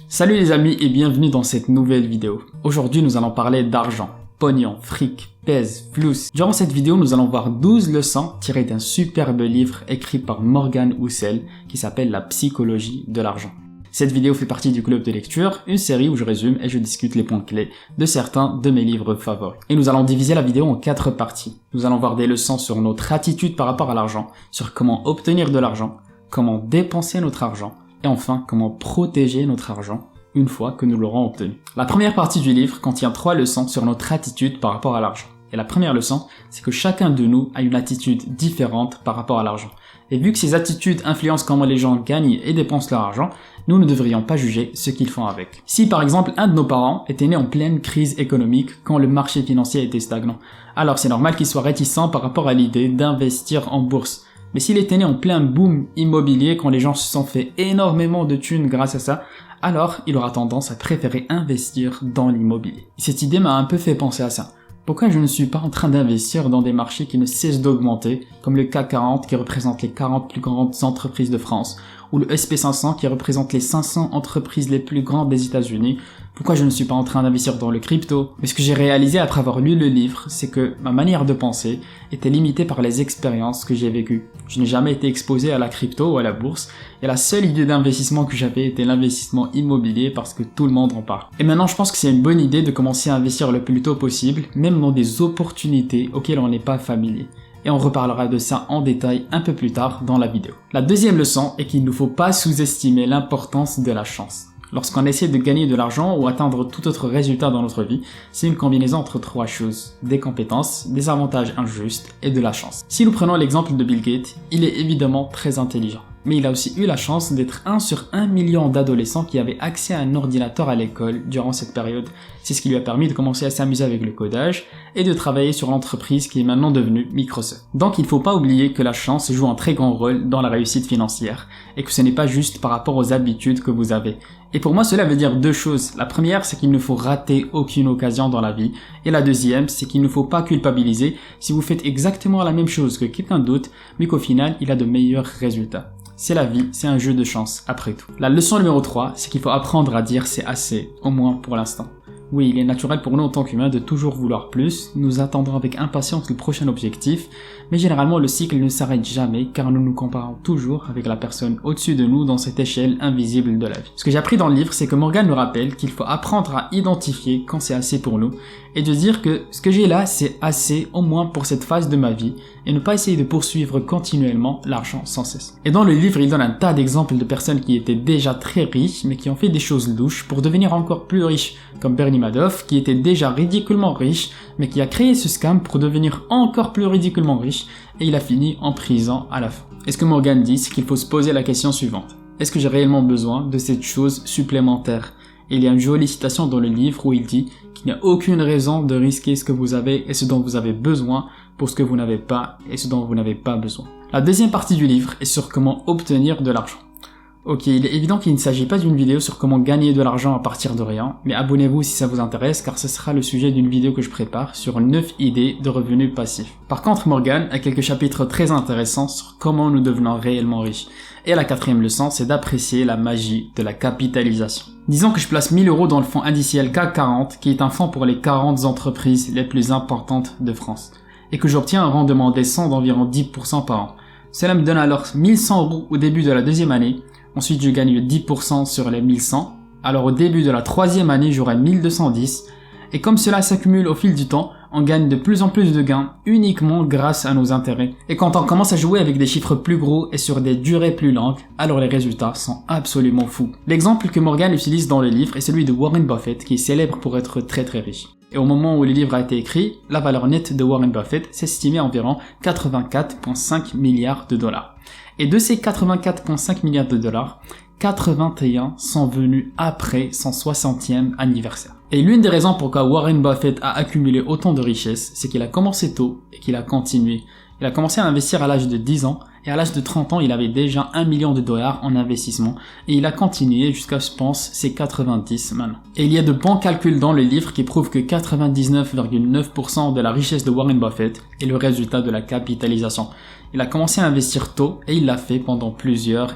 Salut les amis et bienvenue dans cette nouvelle vidéo. Aujourd'hui nous allons parler d'argent, pognon, fric, pèse, flous. Durant cette vidéo nous allons voir 12 leçons tirées d'un superbe livre écrit par Morgan Housel qui s'appelle La psychologie de l'argent. Cette vidéo fait partie du club de lecture, une série où je résume et je discute les points clés de certains de mes livres favoris. Et nous allons diviser la vidéo en 4 parties. Nous allons voir des leçons sur notre attitude par rapport à l'argent, sur comment obtenir de l'argent, comment dépenser notre argent, et enfin comment protéger notre argent une fois que nous l'aurons obtenu. La première partie du livre contient 3 leçons sur notre attitude par rapport à l'argent. Et la première leçon, c'est que chacun de nous a une attitude différente par rapport à l'argent. Et vu que ces attitudes influencent comment les gens gagnent et dépensent leur argent, nous ne devrions pas juger ce qu'ils font avec. Si par exemple un de nos parents était né en pleine crise économique quand le marché financier était stagnant, alors c'est normal qu'il soit réticent par rapport à l'idée d'investir en bourse. Mais s'il était né en plein boom immobilier quand les gens se sont fait énormément de thunes grâce à ça, alors il aura tendance à préférer investir dans l'immobilier. Cette idée m'a un peu fait penser à ça. Pourquoi je ne suis pas en train d'investir dans des marchés qui ne cessent d'augmenter, comme le CAC 40 qui représente les 40 plus grandes entreprises de France, ou le SP500 qui représente les 500 entreprises les plus grandes des États-Unis? Pourquoi je ne suis pas en train d'investir dans le crypto? Mais ce que j'ai réalisé après avoir lu le livre, c'est que ma manière de penser était limitée par les expériences que j'ai vécues. Je n'ai jamais été exposé à la crypto ou à la bourse, et la seule idée d'investissement que j'avais était l'investissement immobilier parce que tout le monde en parle. Et maintenant, je pense que c'est une bonne idée de commencer à investir le plus tôt possible, même dans des opportunités auxquelles on n'est pas familier. Et on reparlera de ça en détail un peu plus tard dans la vidéo. La deuxième leçon est qu'il ne faut pas sous-estimer l'importance de la chance. Lorsqu'on essaie de gagner de l'argent ou atteindre tout autre résultat dans notre vie, c'est une combinaison entre 3 choses: des compétences, des avantages injustes et de la chance. Si nous prenons l'exemple de Bill Gates, il est évidemment très intelligent. Mais il a aussi eu la chance d'être 1 sur 1 million d'adolescents qui avaient accès à un ordinateur à l'école durant cette période. C'est ce qui lui a permis de commencer à s'amuser avec le codage et de travailler sur l'entreprise qui est maintenant devenue Microsoft. Donc il ne faut pas oublier que la chance joue un très grand rôle dans la réussite financière et que ce n'est pas juste par rapport aux habitudes que vous avez. Et pour moi cela veut dire 2 choses. La première, c'est qu'il ne faut rater aucune occasion dans la vie. Et la deuxième, c'est qu'il ne faut pas culpabiliser si vous faites exactement la même chose que quelqu'un d'autre mais qu'au final il a de meilleurs résultats. C'est la vie, c'est un jeu de chance, après tout. La leçon numéro 3, c'est qu'il faut apprendre à dire c'est assez, au moins pour l'instant. Oui, il est naturel pour nous en tant qu'humains de toujours vouloir plus, nous attendons avec impatience le prochain objectif, mais généralement le cycle ne s'arrête jamais car nous nous comparons toujours avec la personne au-dessus de nous dans cette échelle invisible de la vie. Ce que j'ai appris dans le livre, c'est que Morgan nous rappelle qu'il faut apprendre à identifier quand c'est assez pour nous et de dire que ce que j'ai là c'est assez au moins pour cette phase de ma vie et ne pas essayer de poursuivre continuellement l'argent sans cesse. Et dans le livre, il donne un tas d'exemples de personnes qui étaient déjà très riches mais qui ont fait des choses louches pour devenir encore plus riches, comme Bernie Madoff qui était déjà ridiculement riche mais qui a créé ce scam pour devenir encore plus ridiculement riche et il a fini en prison à la fin. Et ce que Morgan dit, c'est qu'il faut se poser la question suivante: est-ce que j'ai réellement besoin de cette chose supplémentaire? Et il y a une jolie citation dans le livre où il dit qu'il n'y a aucune raison de risquer ce que vous avez et ce dont vous avez besoin pour ce que vous n'avez pas et ce dont vous n'avez pas besoin. La deuxième partie du livre est sur comment obtenir de l'argent. Ok, il est évident qu'il ne s'agit pas d'une vidéo sur comment gagner de l'argent à partir de rien, mais abonnez-vous si ça vous intéresse car ce sera le sujet d'une vidéo que je prépare sur 9 idées de revenus passifs. Par contre, Morgan a quelques chapitres très intéressants sur comment nous devenons réellement riches. Et la 4e leçon, c'est d'apprécier la magie de la capitalisation. Disons que je place 1000 € dans le fonds indiciel CAC 40, qui est un fonds pour les 40 entreprises les plus importantes de France, et que j'obtiens un rendement décent d'environ 10% par an. Cela me donne alors 1100 € au début de la 2e année. Ensuite, je gagne 10% sur les 1100. Alors au début de la 3e année, j'aurai 1210. Et comme cela s'accumule au fil du temps, on gagne de plus en plus de gains uniquement grâce à nos intérêts. Et quand on commence à jouer avec des chiffres plus gros et sur des durées plus longues, alors les résultats sont absolument fous. L'exemple que Morgan utilise dans le livre est celui de Warren Buffett, qui est célèbre pour être très très riche. Et au moment où le livre a été écrit, la valeur nette de Warren Buffett s'estimait à environ 84,5 milliards de dollars. Et de ces 84,5 milliards de dollars, 81 sont venus après son 60e anniversaire. Et l'une des raisons pourquoi Warren Buffett a accumulé autant de richesses, c'est qu'il a commencé tôt et qu'il a continué. Il a commencé à investir à l'âge de 10 ans Et à l'âge de 30 ans, il avait déjà $1 million en investissement et il a continué jusqu'à, je pense, ses 90 maintenant. Et il y a de bons calculs dans le livre qui prouvent que 99,9% de la richesse de Warren Buffett est le résultat de la capitalisation. Il a commencé à investir tôt et il l'a fait pendant plusieurs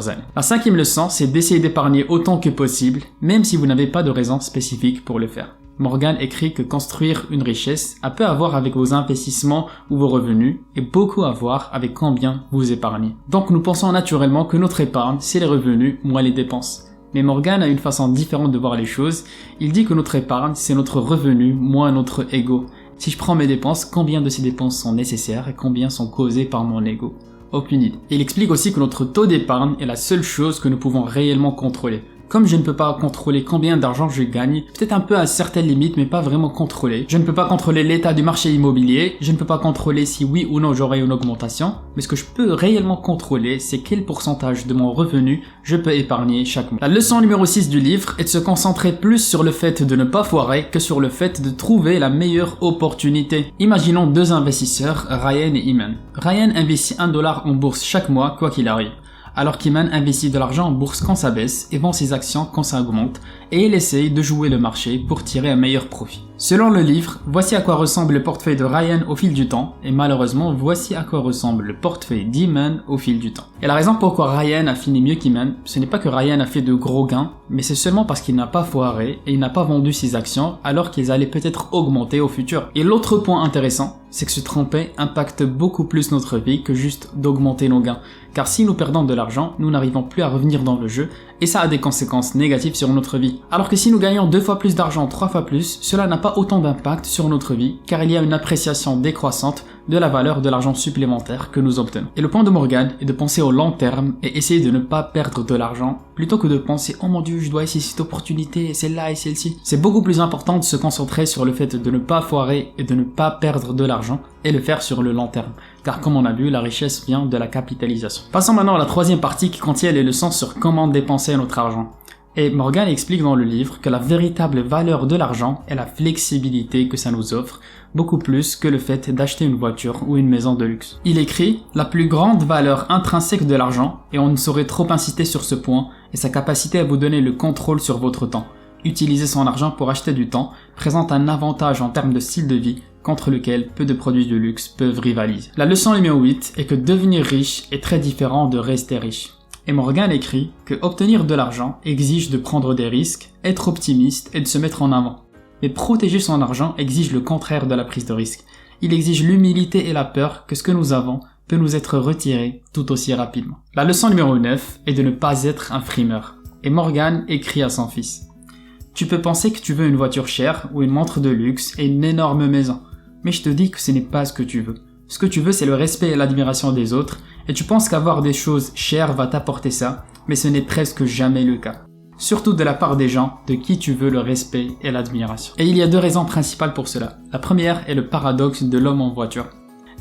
années. La cinquième leçon, c'est d'essayer d'épargner autant que possible, même si vous n'avez pas de raison spécifique pour le faire. Morgan écrit que construire une richesse a peu à voir avec vos investissements ou vos revenus et beaucoup à voir avec combien vous épargnez. Donc nous pensons naturellement que notre épargne, c'est les revenus moins les dépenses. Mais Morgan a une façon différente de voir les choses. Il dit que notre épargne, c'est notre revenu moins notre ego. Si je prends mes dépenses, combien de ces dépenses sont nécessaires et combien sont causées par mon ego? Aucune idée. Il explique aussi que notre taux d'épargne est la seule chose que nous pouvons réellement contrôler. Comme je ne peux pas contrôler combien d'argent je gagne, peut-être un peu à certaines limites mais pas vraiment contrôler. Je ne peux pas contrôler l'état du marché immobilier, je ne peux pas contrôler si oui ou non j'aurai une augmentation, mais ce que je peux réellement contrôler, c'est quel pourcentage de mon revenu je peux épargner chaque mois. La leçon numéro 6 du livre est de se concentrer plus sur le fait de ne pas foirer que sur le fait de trouver la meilleure opportunité. Imaginons deux investisseurs, Ryan et Iman. Ryan investit $1 en bourse chaque mois quoi qu'il arrive, alors qu'Iman investit de l'argent en bourse quand ça baisse et vend ses actions quand ça augmente, et il essaye de jouer le marché pour tirer un meilleur profit. Selon le livre, voici à quoi ressemble le portefeuille de Ryan au fil du temps, et malheureusement, voici à quoi ressemble le portefeuille d'Iman au fil du temps. Et la raison pourquoi Ryan a fini mieux qu'Iman, ce n'est pas que Ryan a fait de gros gains, mais c'est seulement parce qu'il n'a pas foiré et il n'a pas vendu ses actions alors qu'ils allaient peut-être augmenter au futur. Et l'autre point intéressant, c'est que se tromper impacte beaucoup plus notre vie que juste d'augmenter nos gains. Car si nous perdons de l'argent, nous n'arrivons plus à revenir dans le jeu et ça a des conséquences négatives sur notre vie. Alors que si nous gagnons 2 fois plus d'argent, 3 fois plus, cela n'a pas autant d'impact sur notre vie car il y a une appréciation décroissante de la valeur de l'argent supplémentaire que nous obtenons. Et le point de Morgan est de penser au long terme et essayer de ne pas perdre de l'argent plutôt que de penser « Oh mon Dieu, je dois essayer cette opportunité et celle-là et celle-ci ». C'est beaucoup plus important de se concentrer sur le fait de ne pas foirer et de ne pas perdre de l'argent et le faire sur le long terme. Car comme on a vu, la richesse vient de la capitalisation. Passons maintenant à la troisième partie qui contient les leçons sur comment dépenser notre argent. Et Morgan explique dans le livre que la véritable valeur de l'argent est la flexibilité que ça nous offre, beaucoup plus que le fait d'acheter une voiture ou une maison de luxe. Il écrit « La plus grande valeur intrinsèque de l'argent, et on ne saurait trop insister sur ce point, est sa capacité à vous donner le contrôle sur votre temps. Utiliser son argent pour acheter du temps présente un avantage en termes de style de vie contre lequel peu de produits de luxe peuvent rivaliser. » La leçon numéro 8 est que devenir riche est très différent de rester riche. Et Morgan écrit que obtenir de l'argent exige de prendre des risques, être optimiste et de se mettre en avant. Mais protéger son argent exige le contraire de la prise de risque. Il exige l'humilité et la peur que ce que nous avons peut nous être retiré tout aussi rapidement. La leçon numéro 9 est de ne pas être un frimeur. Et Morgan écrit à son fils « Tu peux penser que tu veux une voiture chère ou une montre de luxe et une énorme maison, mais je te dis que ce n'est pas ce que tu veux. Ce que tu veux, c'est le respect et l'admiration des autres, et tu penses qu'avoir des choses chères va t'apporter ça, mais ce n'est presque jamais le cas. Surtout de la part des gens de qui tu veux le respect et l'admiration. Et il y a 2 raisons principales pour cela. La première est le paradoxe de l'homme en voiture.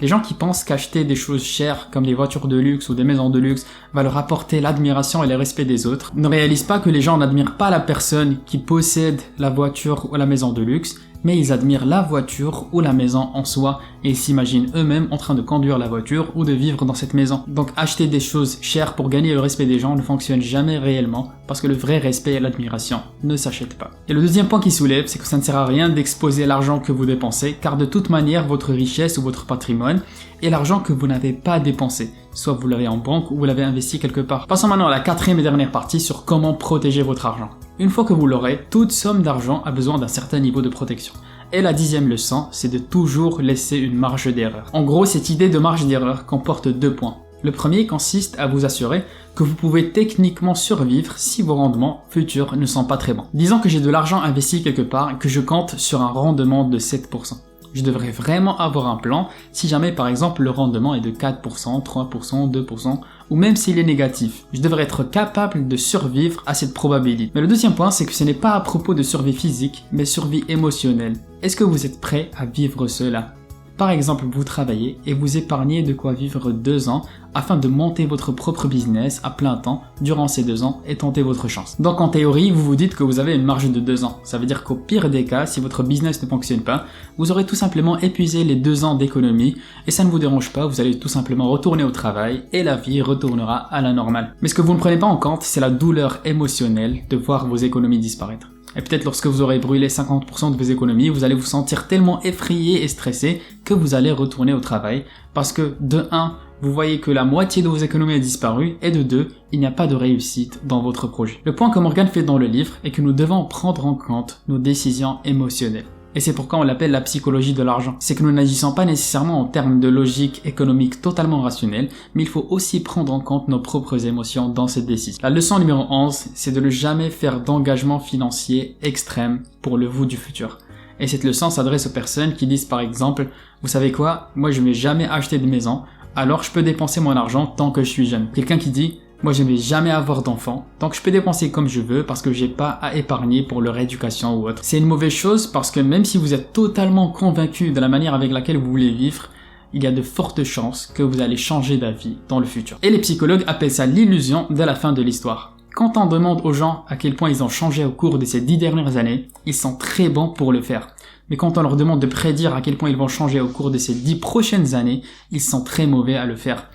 Les gens qui pensent qu'acheter des choses chères comme des voitures de luxe ou des maisons de luxe va leur apporter l'admiration et le respect des autres ne réalisent pas que les gens n'admirent pas la personne qui possède la voiture ou la maison de luxe, mais ils admirent la voiture ou la maison en soi et ils s'imaginent eux-mêmes en train de conduire la voiture ou de vivre dans cette maison. Donc acheter des choses chères pour gagner le respect des gens ne fonctionne jamais réellement parce que le vrai respect et l'admiration ne s'achètent pas. Et le deuxième point qui soulève, c'est que ça ne sert à rien d'exposer l'argent que vous dépensez car de toute manière votre richesse ou votre patrimoine est l'argent que vous n'avez pas dépensé. Soit vous l'avez en banque ou vous l'avez investi quelque part. Passons maintenant à la 4e et dernière partie sur comment protéger votre argent. Une fois que vous l'aurez, toute somme d'argent a besoin d'un certain niveau de protection. Et la 10e leçon, c'est de toujours laisser une marge d'erreur. En gros, cette idée de marge d'erreur comporte 2 points. Le premier consiste à vous assurer que vous pouvez techniquement survivre si vos rendements futurs ne sont pas très bons. Disons que j'ai de l'argent investi quelque part et que je compte sur un rendement de 7%. Je devrais vraiment avoir un plan si jamais par exemple le rendement est de 4%, 3%, 2% ou même s'il est négatif. Je devrais être capable de survivre à cette probabilité. Mais le deuxième point, c'est que ce n'est pas à propos de survie physique, mais survie émotionnelle. Est-ce que vous êtes prêt à vivre cela ? Par exemple, vous travaillez et vous épargnez de quoi vivre 2 ans afin de monter votre propre business à plein temps durant ces 2 ans et tenter votre chance. Donc en théorie, vous vous dites que vous avez une marge de 2 ans. Ça veut dire qu'au pire des cas, si votre business ne fonctionne pas, vous aurez tout simplement épuisé les 2 ans d'économie et ça ne vous dérange pas, vous allez tout simplement retourner au travail et la vie retournera à la normale. Mais ce que vous ne prenez pas en compte, c'est la douleur émotionnelle de voir vos économies disparaître. Et peut-être lorsque vous aurez brûlé 50% de vos économies, vous allez vous sentir tellement effrayé et stressé que vous allez retourner au travail parce que de 1, vous voyez que la moitié de vos économies a disparu et de 2, il n'y a pas de réussite dans votre projet. Le point que Morgan fait dans le livre est que nous devons prendre en compte nos décisions émotionnelles. Et c'est pourquoi on l'appelle la psychologie de l'argent. C'est que nous n'agissons pas nécessairement en termes de logique économique totalement rationnelle, mais il faut aussi prendre en compte nos propres émotions dans cette décision. La leçon numéro 11, c'est de ne jamais faire d'engagement financier extrême pour le vous du futur. Et cette leçon s'adresse aux personnes qui disent par exemple, vous savez quoi, moi je ne vais jamais acheter de maison, alors je peux dépenser mon argent tant que je suis jeune. Quelqu'un qui dit, moi je ne vais jamais avoir d'enfants, donc je peux dépenser comme je veux parce que j'ai pas à épargner pour leur éducation ou autre. C'est une mauvaise chose parce que même si vous êtes totalement convaincu de la manière avec laquelle vous voulez vivre, il y a de fortes chances que vous allez changer d'avis dans le futur. Et les psychologues appellent ça l'illusion de la fin de l'histoire. Quand on demande aux gens à quel point ils ont changé au cours de ces 10 dernières années, ils sont très bons pour le faire. Mais quand on leur demande de prédire à quel point ils vont changer au cours de ces 10 prochaines années, ils sont très mauvais à le faire.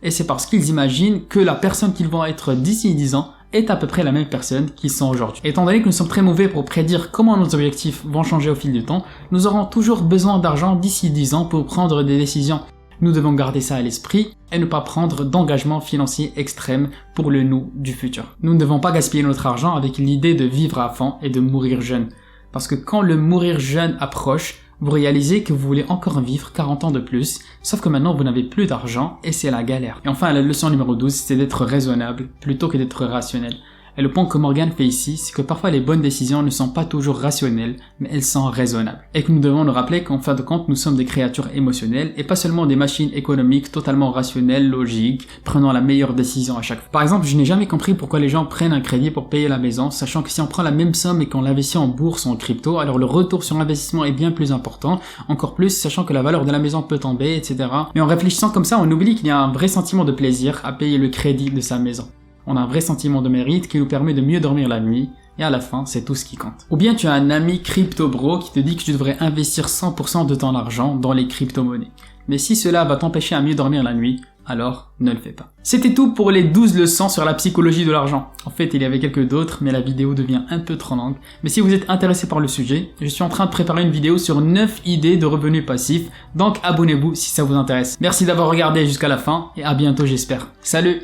Et c'est parce qu'ils imaginent que la personne qu'ils vont être d'ici 10 ans est à peu près la même personne qu'ils sont aujourd'hui. Étant donné que nous sommes très mauvais pour prédire comment nos objectifs vont changer au fil du temps, nous aurons toujours besoin d'argent d'ici 10 ans pour prendre des décisions. Nous devons garder ça à l'esprit et ne pas prendre d'engagement financier extrême pour le nous du futur. Nous ne devons pas gaspiller notre argent avec l'idée de vivre à fond et de mourir jeune. Parce que quand le mourir jeune approche, vous réalisez que vous voulez encore vivre 40 ans de plus, sauf que maintenant vous n'avez plus d'argent et c'est la galère. Et enfin, la leçon numéro 12, c'est d'être raisonnable plutôt que d'être rationnel. Et le point que Morgan fait ici, c'est que parfois les bonnes décisions ne sont pas toujours rationnelles, mais elles sont raisonnables. Et que nous devons nous rappeler qu'en fin de compte, nous sommes des créatures émotionnelles et pas seulement des machines économiques totalement rationnelles, logiques, prenant la meilleure décision à chaque fois. Par exemple, je n'ai jamais compris pourquoi les gens prennent un crédit pour payer la maison, sachant que si on prend la même somme et qu'on l'investit en bourse ou en crypto, alors le retour sur investissement est bien plus important, encore plus sachant que la valeur de la maison peut tomber, etc. Mais en réfléchissant comme ça, on oublie qu'il y a un vrai sentiment de plaisir à payer le crédit de sa maison. On a un vrai sentiment de mérite qui nous permet de mieux dormir la nuit, et à la fin, c'est tout ce qui compte. Ou bien tu as un ami crypto bro qui te dit que tu devrais investir 100% de ton argent dans les crypto-monnaies. Mais si cela va t'empêcher à mieux dormir la nuit, alors ne le fais pas. C'était tout pour les 12 leçons sur la psychologie de l'argent. En fait, il y avait quelques d'autres, mais la vidéo devient un peu trop longue. Mais si vous êtes intéressé par le sujet, je suis en train de préparer une vidéo sur 9 idées de revenus passifs, donc abonnez-vous si ça vous intéresse. Merci d'avoir regardé jusqu'à la fin, et à bientôt j'espère. Salut!